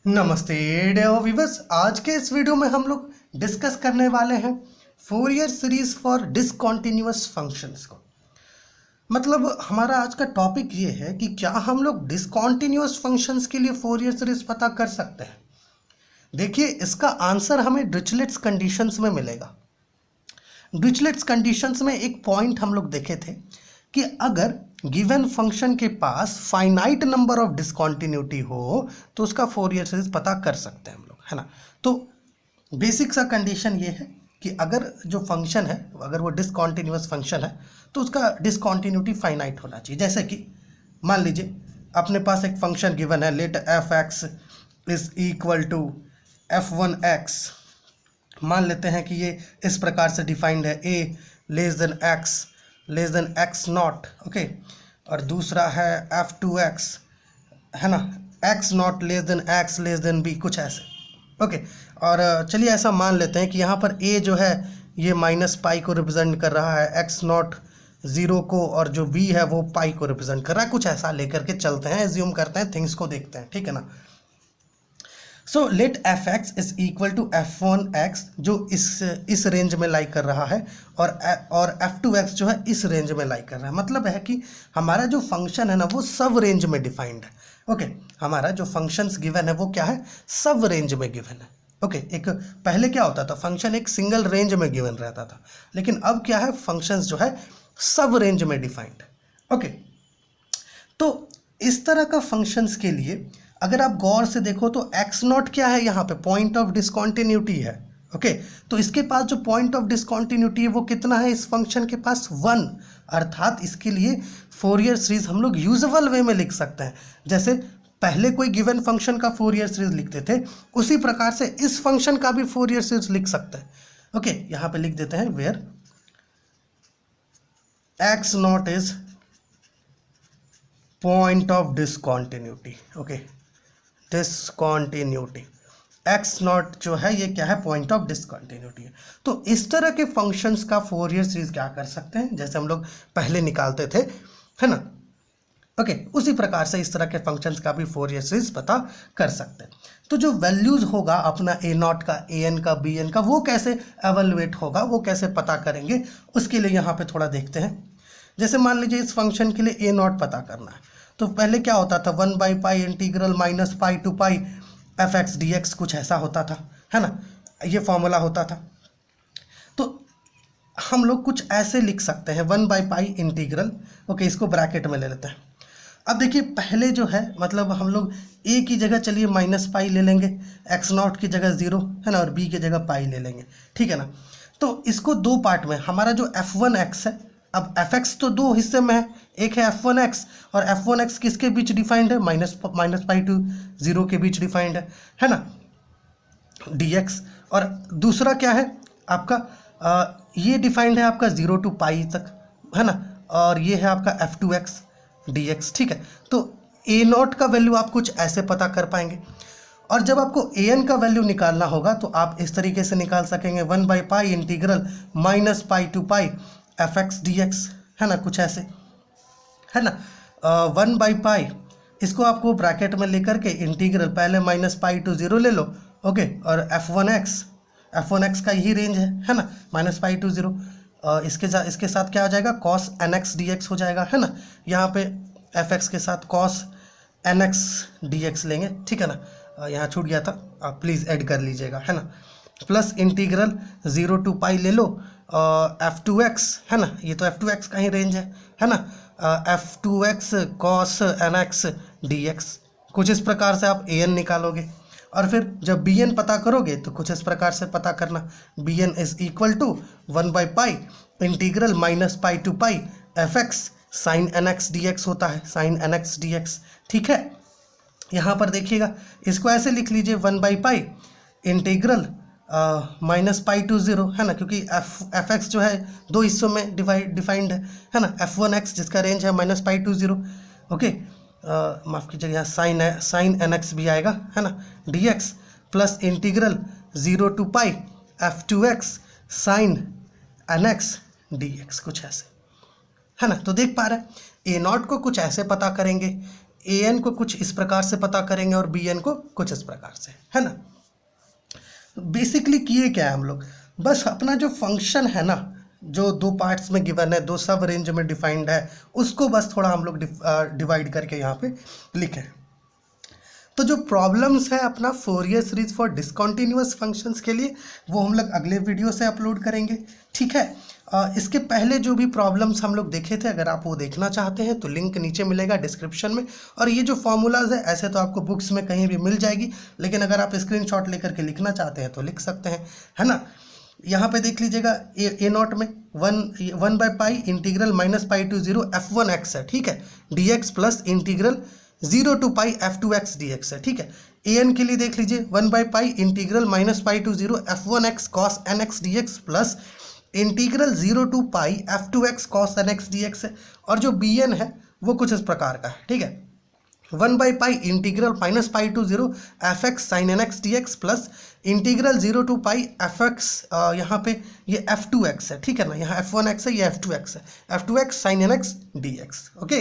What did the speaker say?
नमस्ते dear viewers. आज के इस वीडियो में हम लोग डिस्कस करने वाले हैं Fourier series for discontinuous functions को। मतलब हमारा आज का टॉपिक ये है कि क्या हम लोग डिसकंटिन्यूअस फंक्शंस के लिए फोरियर सीरीज पता कर सकते हैं। देखिए, इसका आंसर हमें डिरिचलेट्स कंडीशंस में मिलेगा। डिरिचलेट्स कंडीशंस में एक पॉइंट हम लोग देखे थे कि अगर गिवन फंक्शन के पास फाइनाइट नंबर ऑफ डिसकंटिन्यूटी हो तो उसका फोरियर सीरीज पता कर सकते हैं हम लोग, है ना। तो बेसिक सा कंडीशन ये है कि अगर जो फंक्शन है अगर वो डिसकंटिन्यूअस फंक्शन है तो उसका डिसकंटिन्यूटी फाइनाइट होना चाहिए। जैसे कि मान लीजिए अपने पास एक फंक्शन गिवन है, let f x is equal to f1x। मान लेते हैं कि ये इस प्रकार से डिफाइंड है, a less than x not, okay. और दूसरा है f2x, है ना, x not less than b, कुछ ऐसे, ओके। और चलिए ऐसा मान लेते हैं कि यहाँ पर a जो है ये माइनस पाई को रिप्रेजेंट कर रहा है, x नॉट 0 को, और जो b है वो पाई को रिप्रेजेंट कर रहा है। कुछ ऐसा लेकर के चलते हैं, एज्यूम करते हैं, थिंग्स को देखते हैं, ठीक है ना। So let f x is equal to f1x जो इस रेंज में लाई कर रहा है, और f2x जो है इस रेंज में लाई कर रहा है। मतलब है कि हमारा जो फंक्शन है ना वो सब रेंज में डिफाइंड है, ओके। हमारा जो फंक्शंस गिवन है वो क्या है, सब रेंज में गिवन है, ओके। एक पहले क्या होता था, फंक्शन एक सिंगल रेंज में गिवन रहता था, लेकिन अब क्या है, फंक्शंस जो है सब रेंज में डिफाइंड है, ओके। तो इस तरह का फंक्शंस के लिए अगर आप गौर से देखो तो x नॉट क्या है, यहाँ पे पॉइंट ऑफ डिसकंटिन्यूटी है, ओके। तो इसके पास जो पॉइंट ऑफ डिसकंटिन्यूटी है वो कितना है, इस फंक्शन के पास 1। अर्थात इसके लिए फोरियर सीरीज हम लोग यूजुअल वे में लिख सकते हैं। जैसे पहले कोई गिवन फंक्शन का फोरियर सीरीज लिखते थे, उसी प्रकार से इस फंक्शन का भी फोरियर सीरीज लिख सकते हैं, ओके। यहाँ पे लिख देते हैं where x not is point of discontinuity, okay. Discontinuity x not जो है ये क्या है, पॉइंट ऑफ डिसकंटिन्यूटी है। तो इस तरह के फंक्शंस का फोरियर सीरीज क्या कर सकते हैं, जैसे हम लोग पहले निकालते थे, है ना, ओके। उसी प्रकार से इस तरह के फंक्शंस का भी फोरियर सीरीज पता कर सकते हैं। तो जो वैल्यूज होगा अपना a नॉट का, an का, bn का, वो कैसे एवेलुएट होगा, वो कैसे पता करेंगे, उसके लिए यहाँ पे थोड़ा देखते हैं। जैसे मान लीजिए इस फंक्शन के लिए a नॉट पता करना है, तो पहले क्या होता था, one by pi integral minus pi to pi F X D X, कुछ ऐसा होता था, है ना, ये फॉर्मूला होता था। तो हम लोग कुछ ऐसे लिख सकते हैं, 1/पाई इंटीग्रल, ओके, इसको ब्रैकेट में ले लेते हैं। अब देखिए पहले जो है, मतलब हम लोग a की जगह चलिए माइनस पाई ले लेंगे, x नॉट की जगह 0, है ना, और b की जगह पाई ले लेंगे, ठीक है ना। तो इसको दो पार्ट में, हमारा जो f1x है, अब fx तो दो हिस्से में है, एक है f1x, और f1x किसके बीच डिफाइंड है, माइनस पाई टू 0 के बीच डिफाइंड है ना, dx। और दूसरा क्या है आपका, ये डिफाइंड है आपका 0 टू पाई तक, है ना, और ये है आपका f2x dx, ठीक है। तो a नॉट का वैल्यू आप कुछ ऐसे पता कर पाएंगे, और जब आपको an का वैल्यू निकालना होगा तो आप इस तरीके से निकाल सकेंगे, one by pi integral minus pi to pi F X D X, है ना, कुछ ऐसे, है ना। 1/पाई इसको आपको ब्रैकेट में लेकर के इंटीग्रल, पहले माइनस पाई टू 0 ले लो, ओके, और f1x का यही रेंज है ना, माइनस पाई टू 0। इसके साथ क्या हो जाएगा, cos nx dx हो जाएगा, है ना। यहाँ पे fx के साथ cos nx dx लेंगे, ठीक है ना, यहाँ छूट गया था, आप प्लीज़ ऐड कर लीजिएगा, है ना। प्लस इंटीग्रल 0 टू पाई ले लो, f2x, है ना, ये तो f2x का ही रेंज है ना, f2x cos nx dx। कुछ इस प्रकार से आप an निकालोगे, और फिर जब bn पता करोगे तो कुछ इस प्रकार से पता करना, bn is equal to one by pi integral minus pi to pi F X sine nx dx होता है, साइन nx dx, ठीक है। यहाँ पर देखिएगा, इसको ऐसे लिख लीजिए, one by pi integral minus pi to 0, है ना, क्योंकि एफ एक्स जो है दो हिस्सों में डिफाइंड है ना, f1x जिसका रेंज है माइनस पाई टू 0, ओके। माफ़ कीजिएगा, यहाँ साइन nx भी आएगा, है ना, dx plus integral 0 to pi f2x sine nx dx, कुछ ऐसे, है ना। तो देख पा रहे हैं, a नॉट को कुछ ऐसे पता करेंगे, ए एन को कुछ इस प्रकार से पता करेंगे और बी एन को कुछ इस प्रकार से, है ना। बेसिकली किए क्या है हम लोग, बस अपना जो फंक्शन है ना, जो दो पार्ट्स में गिवन है, दो सब रेंज में डिफाइंड है, उसको बस थोड़ा हम लोग डिवाइड करके यहाँ पे लिखे। तो जो प्रॉब्लम्स है अपना Fourier series for discontinuous functions के लिए, वो हम लोग अगले वीडियो से अपलोड करेंगे, ठीक है। इसके पहले जो भी प्रॉब्लम्स हम लोग देखे थे, अगर आप वो देखना चाहते हैं तो लिंक नीचे मिलेगा डिस्क्रिप्शन में। और ये जो फॉर्मूलाज है ऐसे तो आपको बुक्स में कहीं भी मिल जाएगी, लेकिन अगर आप स्क्रीनशॉट लेकर के लिखना चाहते हैं तो लिख सकते हैं, है ना। यहाँ पे देख लीजिएगा ए नॉट में 1/पाई इंटीग्रल -पाई टू 0 f1x है, ठीक है, dx plus integral 0 to pi f2x dx है, ठीक है। ए एन के लिए देख लीजिए 1/पाई इंटीग्रल -पाई to 0 f1x cos nx dx plus integral 0 to pi f2x cos nx dx है। और जो बी एन है वो कुछ इस प्रकार का है, ठीक है, 1/पाई इंटीग्रल -पाई to 0 fx sin nx dx plus integral 0 to pi fx, यहाँ पे ये f2x है, ठीक है ना, यहाँ f1x है, ये f2x है, f2x sin nx dx, okay.